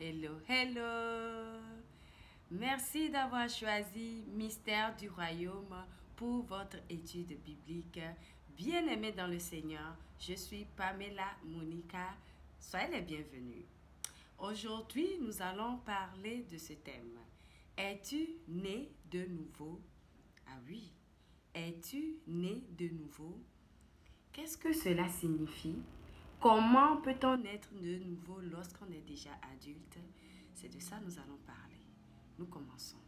Hello, hello. Merci d'avoir choisi Mystère du Royaume pour votre étude biblique. Bien-aimés dans le Seigneur, je suis Pamela Monica. Soyez les bienvenus. Aujourd'hui, nous allons parler de ce thème. Es-tu né de nouveau? Ah oui. Es-tu né de nouveau? Qu'est-ce que cela signifie? Comment peut-on naître de nouveau lorsqu'on est déjà adulte? C'est de ça que nous allons parler. Nous commençons.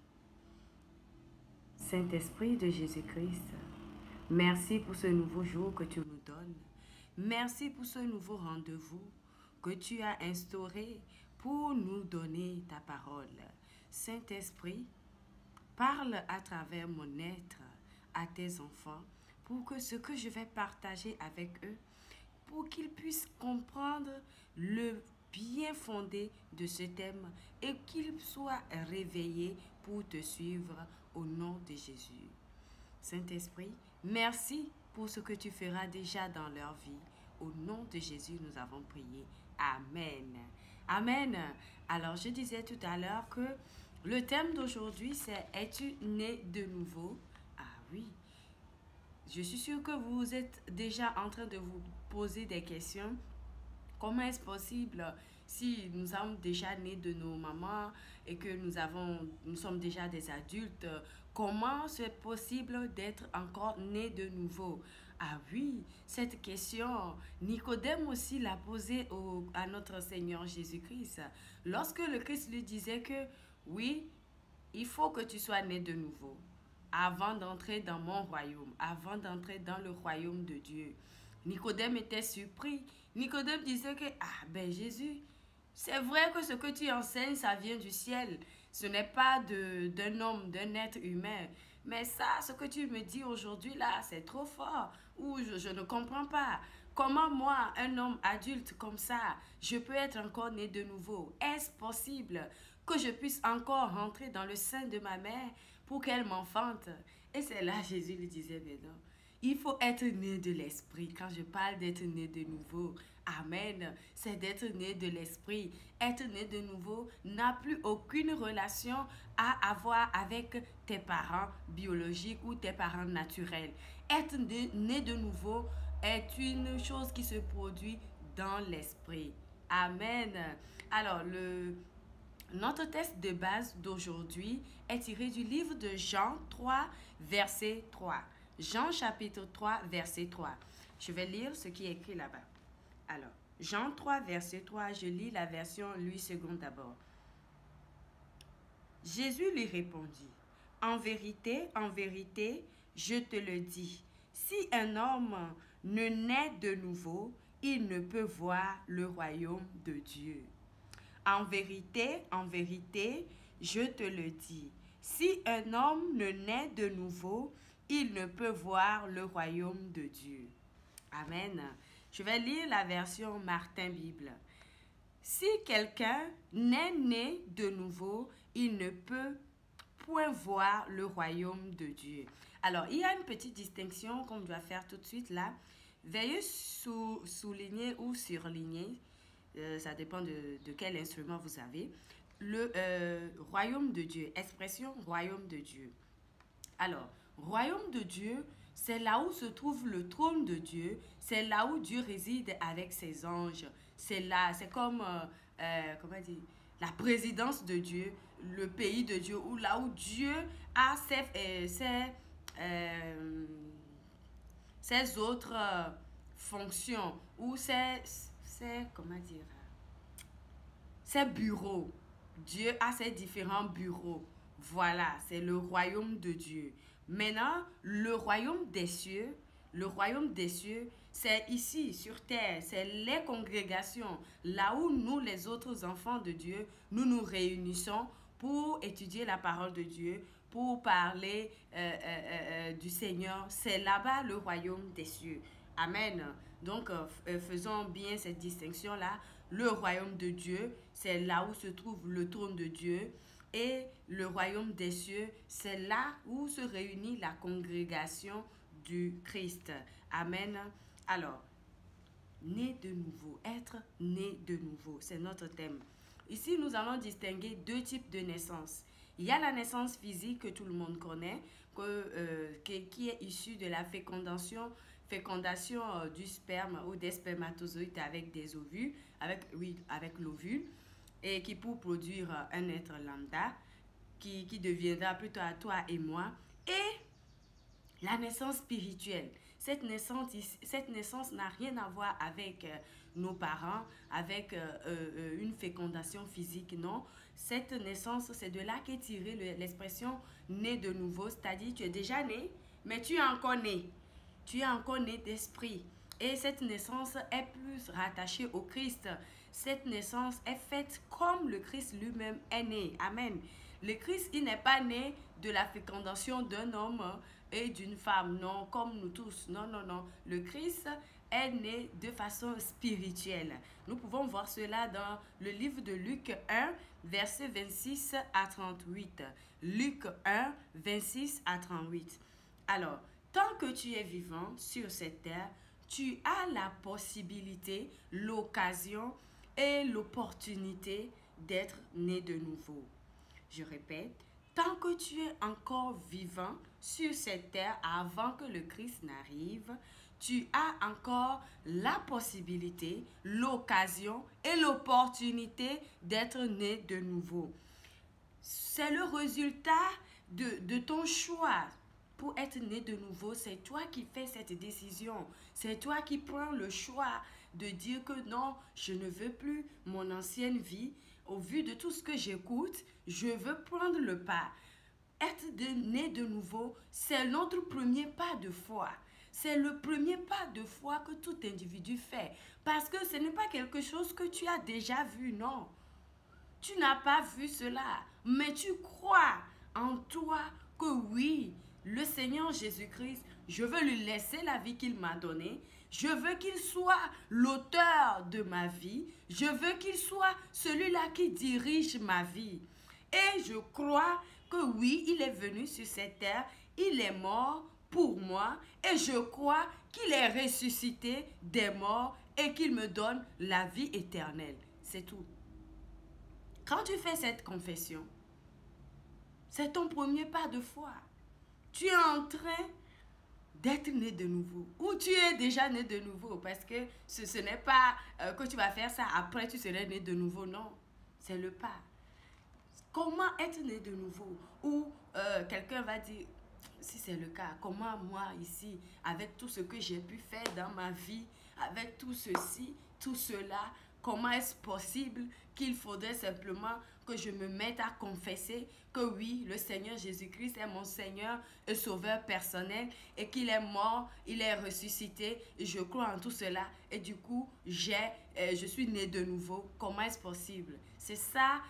Saint-Esprit de Jésus-Christ, merci pour ce nouveau jour que tu nous donnes. Merci pour ce nouveau rendez-vous que tu as instauré pour nous donner ta parole. Saint-Esprit, parle à travers mon être à tes enfants pour que ce que je vais partager avec eux, pour qu'ils puissent comprendre le bien fondé de ce thème et qu'ils soient réveillés pour te suivre au nom de Jésus. Saint-Esprit, merci pour ce que tu feras déjà dans leur vie. Au nom de Jésus, nous avons prié. Amen. Amen. Alors, je disais tout à l'heure que le thème d'aujourd'hui, c'est « Es-tu né de nouveau ?» Ah oui. Je suis sûre que vous êtes déjà en train de vous poser des questions. Comment est-ce possible si nous sommes déjà nés de nos mamans et que nous sommes déjà des adultes? Comment c'est possible d'être encore né de nouveau? Ah oui, cette question, Nicodème aussi l'a posée à notre Seigneur Jésus-Christ. Lorsque le Christ lui disait que oui, il faut que tu sois né de nouveau avant d'entrer dans mon royaume, avant d'entrer dans le royaume de Dieu. Nicodème était surpris. Nicodème disait que, ah ben Jésus, c'est vrai que ce que tu enseignes, ça vient du ciel. Ce n'est pas d'un homme, d'un être humain. Mais ça, ce que tu me dis aujourd'hui là, c'est trop fort. Ou je ne comprends pas. Comment moi, un homme adulte comme ça, je peux être encore né de nouveau? Est-ce possible que je puisse encore rentrer dans le sein de ma mère pour qu'elle m'enfante? Et c'est là Jésus lui disait, mais non. Il faut être né de l'esprit. Quand je parle d'être né de nouveau, amen, c'est d'être né de l'esprit. Être né de nouveau n'a plus aucune relation à avoir avec tes parents biologiques ou tes parents naturels. Être né de nouveau est une chose qui se produit dans l'esprit. Amen. Alors, notre texte de base d'aujourd'hui est tiré du livre de Jean 3, verset 3. Jean chapitre 3, verset 3. Je vais lire ce qui est écrit là-bas. Alors, Jean 3, verset 3, je lis la version Louis II d'abord. Jésus lui répondit, « En vérité, je te le dis, si un homme ne naît de nouveau, il ne peut voir le royaume de Dieu. » En vérité, je te le dis, si un homme ne naît de nouveau, il ne peut voir le royaume de Dieu. Amen. Je vais lire la version Martin Bible. Si quelqu'un n'est né de nouveau, il ne peut point voir le royaume de Dieu. Alors, il y a une petite distinction qu'on doit faire tout de suite là. Veuillez souligner ou surligner, ça dépend de quel instrument vous avez, le royaume de Dieu, expression royaume de Dieu. Alors, royaume de Dieu, c'est là où se trouve le trône de Dieu, c'est là où Dieu réside avec ses anges. C'est là, c'est comme, comment dire, la présidence de Dieu, le pays de Dieu, ou là où Dieu a ses autres fonctions, ou comment dire, ses bureaux. Dieu a ses différents bureaux. Voilà, c'est le royaume de Dieu. Maintenant, le royaume des cieux, c'est ici, sur terre. C'est les congrégations, là où nous, les autres enfants de Dieu, nous nous réunissons pour étudier la parole de Dieu, pour parler du Seigneur. C'est là-bas le royaume des cieux. Amen. Donc, faisons bien cette distinction-là. Le royaume de Dieu, c'est là où se trouve le trône de Dieu. Et le royaume des cieux, c'est là où se réunit la congrégation du Christ. Amen. Alors, né de nouveau, être né de nouveau, c'est notre thème. Ici, nous allons distinguer deux types de naissance. Il y a la naissance physique que tout le monde connaît, qui est issue de la fécondation du sperme ou des spermatozoïdes avec des ovules, avec l'ovule, et qui pour produire un être lambda, qui deviendra plutôt à toi et moi. Et la naissance spirituelle. Cette naissance n'a rien à voir avec nos parents, avec une fécondation physique, non. Cette naissance, c'est de là qu'est tirée l'expression né de nouveau, c'est-à-dire tu es déjà né, mais tu es encore né. Tu es encore né d'esprit. Et cette naissance est plus rattachée au Christ. Cette naissance est faite comme le Christ lui-même est né. Amen. Le Christ, il n'est pas né de la fécondation d'un homme et d'une femme, non, comme nous tous. Non, non, non. Le Christ est né de façon spirituelle. Nous pouvons voir cela dans le livre de Luc 1, versets 26 à 38. Luc 1, 26 à 38. Alors, tant que tu es vivant sur cette terre, tu as la possibilité, l'occasion et l'opportunité d'être né de nouveau. Je répète, tant que tu es encore vivant sur cette terre avant que le Christ n'arrive, tu as encore la possibilité, l'occasion et l'opportunité d'être né de nouveau. C'est le résultat de ton choix. Pour être né de nouveau, c'est toi qui fais cette décision. C'est toi qui prends le choix de dire que non, je ne veux plus mon ancienne vie. Au vu de tout ce que j'écoute, je veux prendre le pas. Être né de nouveau, c'est notre premier pas de foi. C'est le premier pas de foi que tout individu fait. Parce que ce n'est pas quelque chose que tu as déjà vu, non. Tu n'as pas vu cela, mais tu crois en toi que oui, le Seigneur Jésus-Christ, je veux lui laisser la vie qu'il m'a donnée. Je veux qu'il soit l'auteur de ma vie. Je veux qu'il soit celui-là qui dirige ma vie. Et je crois que oui, il est venu sur cette terre. Il est mort pour moi. Et je crois qu'il est ressuscité des morts et qu'il me donne la vie éternelle. C'est tout. Quand tu fais cette confession, c'est ton premier pas de foi. Tu es en train d'être né de nouveau. Ou tu es déjà né de nouveau. Parce que ce n'est pas que tu vas faire ça, après tu serais né de nouveau. Non, c'est le pas. Comment être né de nouveau? Ou quelqu'un va dire, si c'est le cas, comment moi ici, avec tout ce que j'ai pu faire dans ma vie, avec tout ceci, tout cela, comment est-ce possible qu'il faudrait simplement que je me mette à confesser que oui, le Seigneur Jésus-Christ est mon Seigneur et Sauveur personnel et qu'il est mort, il est ressuscité et je crois en tout cela et du coup, je suis né de nouveau. Comment est-ce possible? C'est ça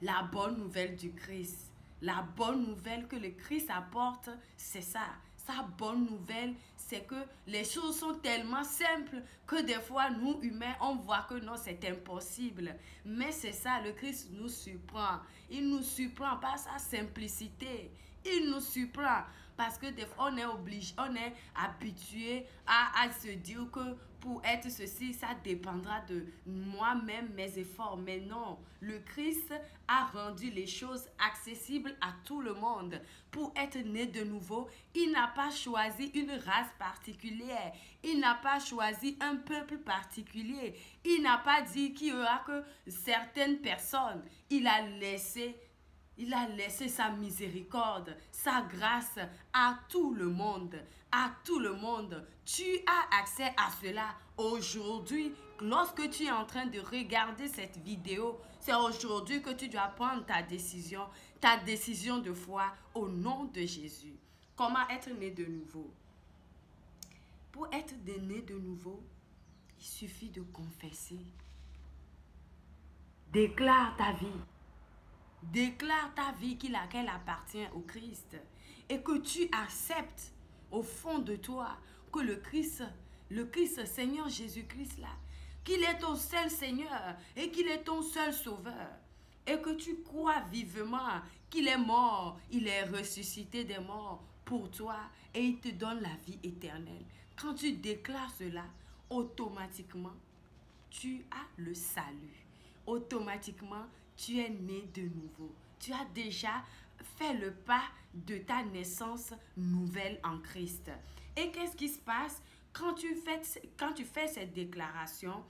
la bonne nouvelle du Christ. La bonne nouvelle que le Christ apporte, c'est ça. Sa bonne nouvelle, c'est que les choses sont tellement simples que des fois, nous, humains, on voit que non, c'est impossible. Mais c'est ça, le Christ nous surprend. Il nous surprend par sa simplicité. Il nous surprend parce que des fois, on est habitué à se dire que pour être ceci, ça dépendra de moi-même, mes efforts. Mais non, le Christ a rendu les choses accessibles à tout le monde. Pour être né de nouveau, il n'a pas choisi une race particulière. Il n'a pas choisi un peuple particulier. Il n'a pas dit qu'il y aura que certaines personnes. Il a laissé sa miséricorde, sa grâce à tout le monde. À tout le monde. Tu as accès à cela aujourd'hui. Lorsque tu es en train de regarder cette vidéo, c'est aujourd'hui que tu dois prendre ta décision de foi au nom de Jésus. Comment être né de nouveau? Pour être né de nouveau, il suffit de confesser. Déclare ta vie. Déclare ta vie qu'elle appartient au Christ et que tu acceptes au fond de toi que le Christ Seigneur Jésus-Christ là, qu'il est ton seul Seigneur et qu'il est ton seul Sauveur et que tu crois vivement qu'il est mort, il est ressuscité des morts pour toi et il te donne la vie éternelle. Quand tu déclares cela, automatiquement, tu as le salut. automatiquement, tu es né de nouveau. Tu as déjà fait le pas de ta naissance nouvelle en Christ. Et qu'est-ce qui se passe quand tu fais cette déclaration?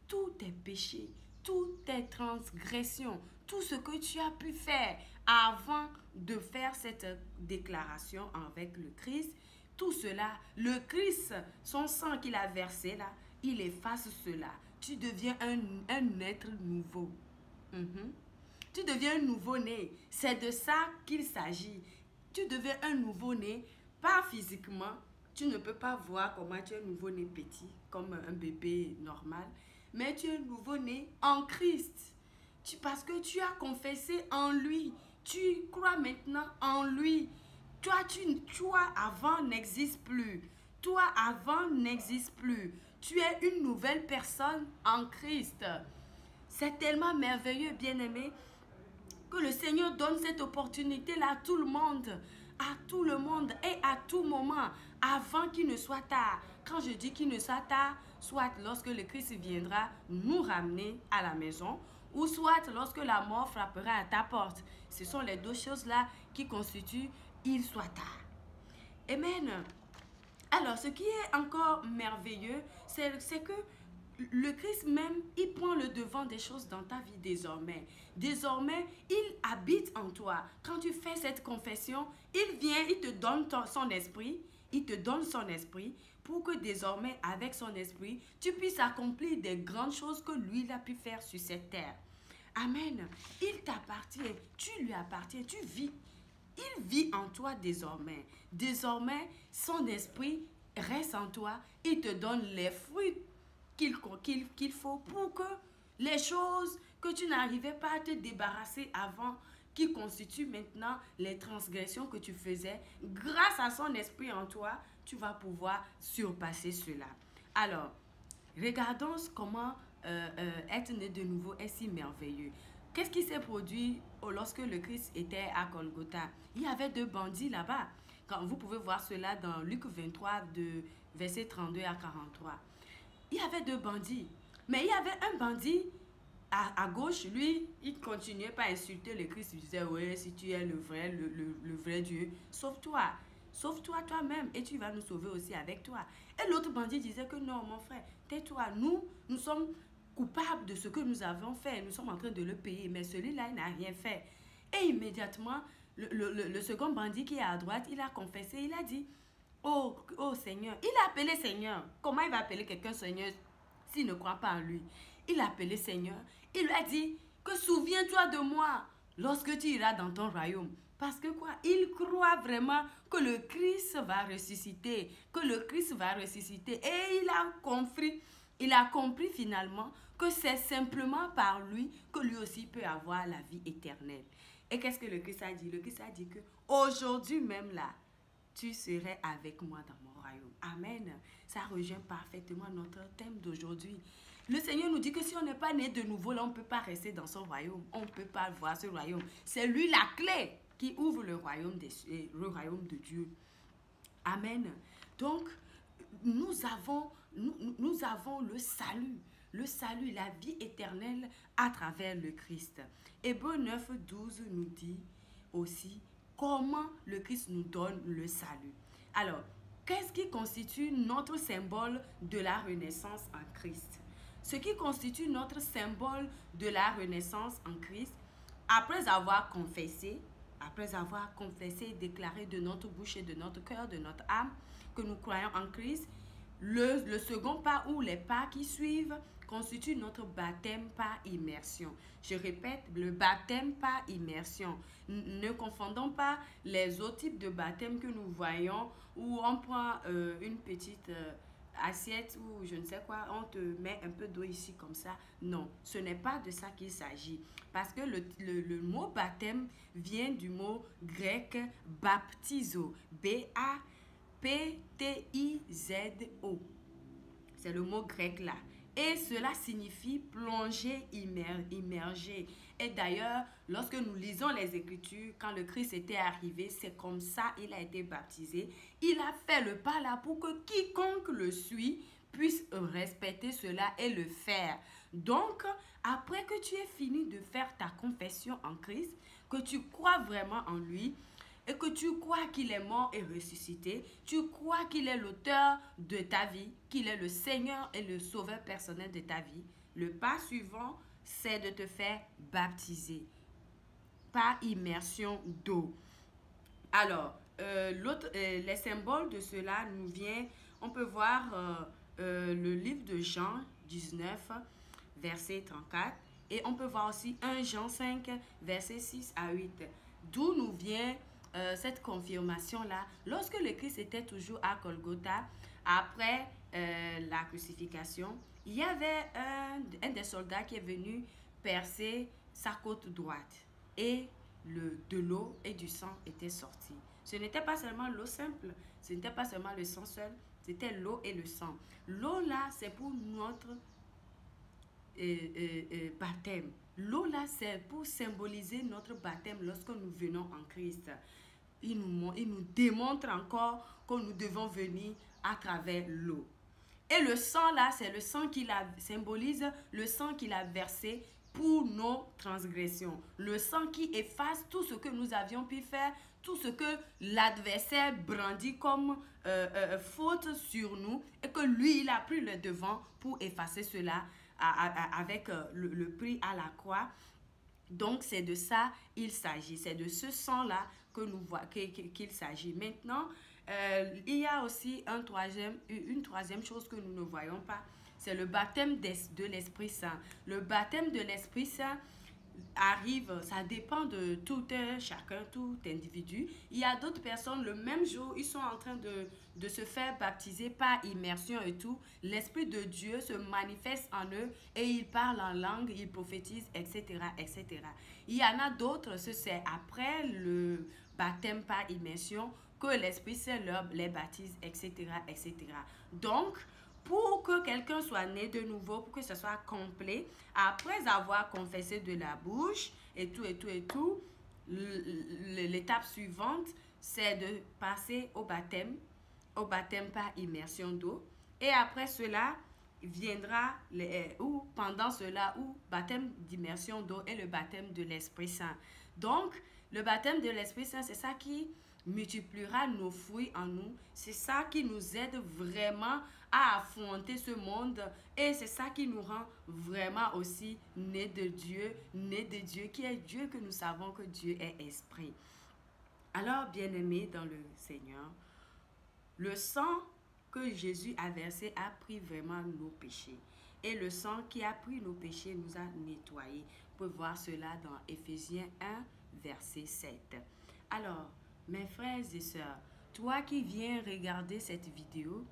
Tous tes péchés, toutes tes transgressions, tout ce que tu as pu faire avant de faire cette déclaration avec le Christ, tout cela, le Christ, son sang qu'il a versé là, il efface cela. Tu deviens un être nouveau. Mhm. Tu deviens un nouveau-né. C'est de ça qu'il s'agit. Tu deviens un nouveau-né, pas physiquement. Tu ne peux pas voir comment tu es un nouveau-né petit, comme un bébé normal. Mais tu es un nouveau-né en Christ. Parce que tu as confessé en lui. Tu crois maintenant en lui. Toi avant n'existe plus. Toi avant n'existe plus. Tu es une nouvelle personne en Christ. C'est tellement merveilleux, bien-aimé, que le Seigneur donne cette opportunité-là à tout le monde et à tout moment, avant qu'il ne soit tard. Quand je dis qu'il ne soit tard, soit lorsque le Christ viendra nous ramener à la maison, ou soit lorsque la mort frappera à ta porte. Ce sont les deux choses-là qui constituent il soit tard. Amen. Alors, ce qui est encore merveilleux, c'est que le Christ même, il prend le devant des choses dans ta vie désormais. Désormais, il habite en toi. Quand tu fais cette confession, il vient, il te donne son esprit. Il te donne son esprit pour que désormais, avec son esprit, tu puisses accomplir des grandes choses que lui, il a pu faire sur cette terre. Amen. Il t'appartient, tu lui appartiens, tu vis. Il vit en toi désormais. Désormais, son esprit reste en toi. Il te donne les fruits qu'il faut pour que les choses que tu n'arrivais pas à te débarrasser avant, qui constituent maintenant les transgressions que tu faisais, grâce à son esprit en toi, tu vas pouvoir surpasser cela. Alors, regardons comment être né de nouveau est si merveilleux. Qu'est-ce qui s'est produit lorsque le Christ était à Golgotha? Il y avait deux bandits là-bas. Vous pouvez voir cela dans Luc 23, de versets 32 à 43. Il y avait deux bandits. Mais il y avait un bandit à gauche, lui, il continuait pas à insulter le Christ. Il disait, ouais, si tu es le vrai Dieu, sauve-toi. Sauve-toi toi-même et tu vas nous sauver aussi avec toi. Et l'autre bandit disait que non, mon frère, tais-toi. Nous sommes coupables de ce que nous avons fait. Nous sommes en train de le payer. Mais celui-là, il n'a rien fait. Et immédiatement, le second bandit qui est à droite, il a confessé, il a dit, oh Seigneur. Il a appelé Seigneur. Comment il va appeler quelqu'un Seigneur s'il ne croit pas en lui? Il a appelé Seigneur. Il lui a dit que souviens-toi de moi lorsque tu iras dans ton royaume. Parce que quoi? Il croit vraiment que le Christ va ressusciter. Que le Christ va ressusciter. Et il a compris finalement que c'est simplement par lui que lui aussi peut avoir la vie éternelle. Et qu'est-ce que le Christ a dit? Le Christ a dit que aujourd'hui même là, tu serais avec moi dans mon royaume. Amen. Ça rejoint parfaitement notre thème d'aujourd'hui. Le Seigneur nous dit que si on n'est pas né de nouveau, là, on ne peut pas rester dans son royaume. On ne peut pas voir ce royaume. C'est lui la clé qui ouvre le royaume de Dieu. Amen. Donc, nous avons le salut, la vie éternelle à travers le Christ. Hébreux 9, 12 nous dit aussi comment le Christ nous donne le salut. Alors, qu'est-ce qui constitue notre symbole de la renaissance en Christ? Ce qui constitue notre symbole de la renaissance en Christ, après avoir confessé et déclaré de notre bouche et de notre cœur, de notre âme, que nous croyons en Christ, le second pas ou les pas qui suivent constituent notre baptême par immersion. Je répète, le baptême par immersion. Ne confondons pas les autres types de baptême que nous voyons où on prend une petite assiette ou je ne sais quoi, on te met un peu d'eau ici comme ça. Non, ce n'est pas de ça qu'il s'agit. Parce que le mot baptême vient du mot grec baptizo. B-A-P-T-I-Z-O. C'est le mot grec là. Et cela signifie plonger, immerger. Et d'ailleurs, lorsque nous lisons les Écritures, quand le Christ était arrivé, c'est comme ça il a été baptisé. Il a fait le pas là pour que quiconque le suit puisse respecter cela et le faire. Donc, après que tu aies fini de faire ta confession en Christ, que tu crois vraiment en lui, et que tu crois qu'il est mort et ressuscité, tu crois qu'il est l'auteur de ta vie, qu'il est le Seigneur et le sauveur personnel de ta vie, le pas suivant, c'est de te faire baptiser par immersion d'eau. Alors, les symboles de cela nous viennent, on peut voir le livre de Jean 19, verset 34, et on peut voir aussi 1 Jean 5, verset 6 à 8. D'où nous vient cette confirmation-là. Lorsque le Christ était toujours à Golgotha, après la crucifixion, il y avait un des soldats qui est venu percer sa côte droite. Et de l'eau et du sang étaient sortis. Ce n'était pas seulement l'eau simple, ce n'était pas seulement le sang seul, c'était l'eau et le sang. L'eau là, c'est pour notre baptême. L'eau là, c'est pour symboliser notre baptême lorsque nous venons en Christ. Il nous démontre encore que nous devons venir à travers l'eau. Et le sang là, c'est le sang qui symbolise le sang qu'il a versé pour nos transgressions. Le sang qui efface tout ce que nous avions pu faire, tout ce que l'adversaire brandit comme faute sur nous, et que lui, il a pris le devant pour effacer cela avec le prix à la croix. Donc, c'est de ça il s'agit. C'est de ce sang-là que nous voyons qu'il s'agit. Maintenant, il y a aussi une troisième chose que nous ne voyons pas. C'est le baptême de l'Esprit Saint. Le baptême de l'Esprit Saint arrive, ça dépend de tout chacun, tout individu. Il y a d'autres personnes, le même jour, ils sont en train de se faire baptiser par immersion et tout. L'Esprit de Dieu se manifeste en eux et ils parlent en langue, ils prophétisent, etc., etc. Il y en a d'autres, c'est après le baptême par immersion que l'Esprit Saint les baptise, etc., etc. Donc, pour que quelqu'un soit né de nouveau, pour que ce soit complet, après avoir confessé de la bouche et tout, l'étape suivante, c'est de passer au baptême par immersion d'eau. Et après cela, viendra, pendant cela, baptême d'immersion d'eau et le baptême de l'Esprit Saint. Donc, le baptême de l'Esprit Saint, c'est ça qui multipliera nos fruits en nous. C'est ça qui nous aide vraiment à affronter ce monde. Et c'est ça qui nous rend vraiment aussi nés de Dieu, qui est Dieu, que nous savons que Dieu est esprit. Alors, bien-aimés dans le Seigneur, le sang que Jésus a versé a pris vraiment nos péchés. Et le sang qui a pris nos péchés nous a nettoyés. On peut voir cela dans Éphésiens 1, verset 7. Alors, mes frères et sœurs, toi qui viens regarder cette vidéo,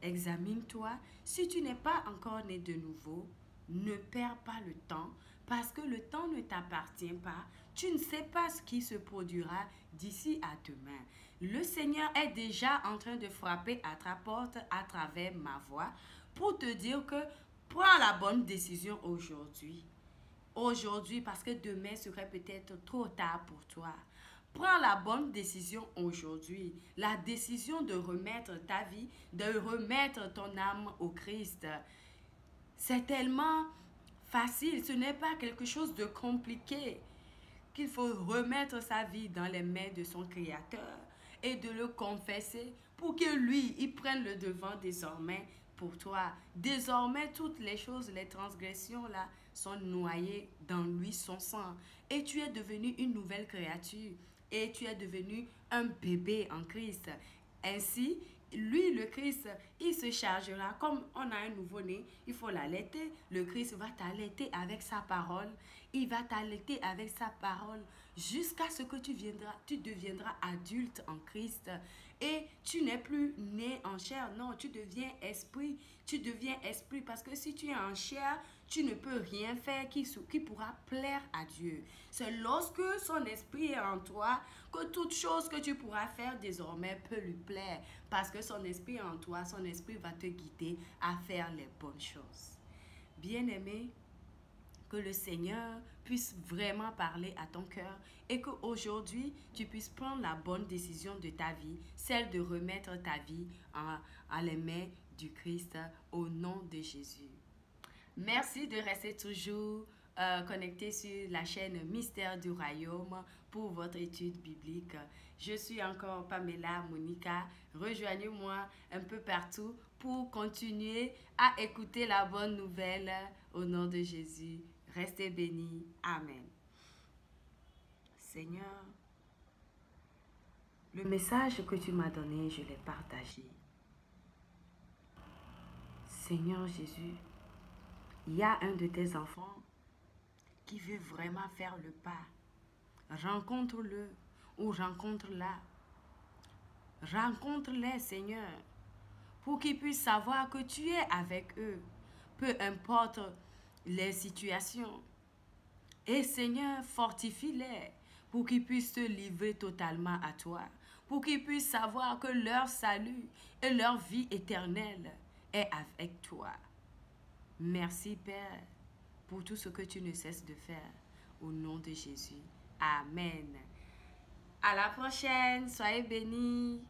examine-toi. Si tu n'es pas encore né de nouveau, ne perds pas le temps, parce que le temps ne t'appartient pas. Tu ne sais pas ce qui se produira d'ici à demain. Le Seigneur est déjà en train de frapper à ta porte à travers ma voix pour te dire que prends la bonne décision aujourd'hui. Aujourd'hui, parce que demain serait peut-être trop tard pour toi. Prends la bonne décision aujourd'hui. La décision de remettre ta vie, de remettre ton âme au Christ. C'est tellement facile. Ce n'est pas quelque chose de compliqué. Qu'il faut remettre sa vie dans les mains de son Créateur et de le confesser pour que lui, il prenne le devant désormais pour toi. Désormais, toutes les choses, les transgressions là, sont noyées dans lui, son sang. Et tu es devenu une nouvelle créature. Et tu es devenu un bébé en Christ. Ainsi, lui, le Christ, il se chargera. Comme on a un nouveau-né, il faut l'allaiter. Le Christ va t'allaiter avec sa parole. Il va t'allaiter avec sa parole jusqu'à ce que tu deviendras adulte en Christ. Et tu n'es plus né en chair. Non, tu deviens esprit. Tu deviens esprit parce que si tu es en chair, tu ne peux rien faire qui pourra plaire à Dieu. C'est lorsque son esprit est en toi que toute chose que tu pourras faire désormais peut lui plaire. Parce que son esprit est en toi, son esprit va te guider à faire les bonnes choses. Bien-aimé, que le Seigneur puisse vraiment parler à ton cœur et qu'aujourd'hui, tu puisses prendre la bonne décision de ta vie, celle de remettre ta vie en les mains du Christ au nom de Jésus. Merci de rester toujours connecté sur la chaîne Mystère du Royaume pour votre étude biblique. Je suis encore Pamela Monica. Rejoignez-moi un peu partout pour continuer à écouter la bonne nouvelle au nom de Jésus. Restez bénis. Amen. Seigneur, le message que tu m'as donné, je l'ai partagé. Seigneur Jésus, il y a un de tes enfants qui veut vraiment faire le pas. Rencontre-le ou rencontre-la. Rencontre-les, Seigneur, pour qu'ils puissent savoir que tu es avec eux, peu importe les situations. Et Seigneur, fortifie-les pour qu'ils puissent se livrer totalement à toi, pour qu'ils puissent savoir que leur salut et leur vie éternelle est avec toi. Merci, Père, pour tout ce que tu ne cesses de faire. Au nom de Jésus. Amen. À la prochaine. Soyez bénis.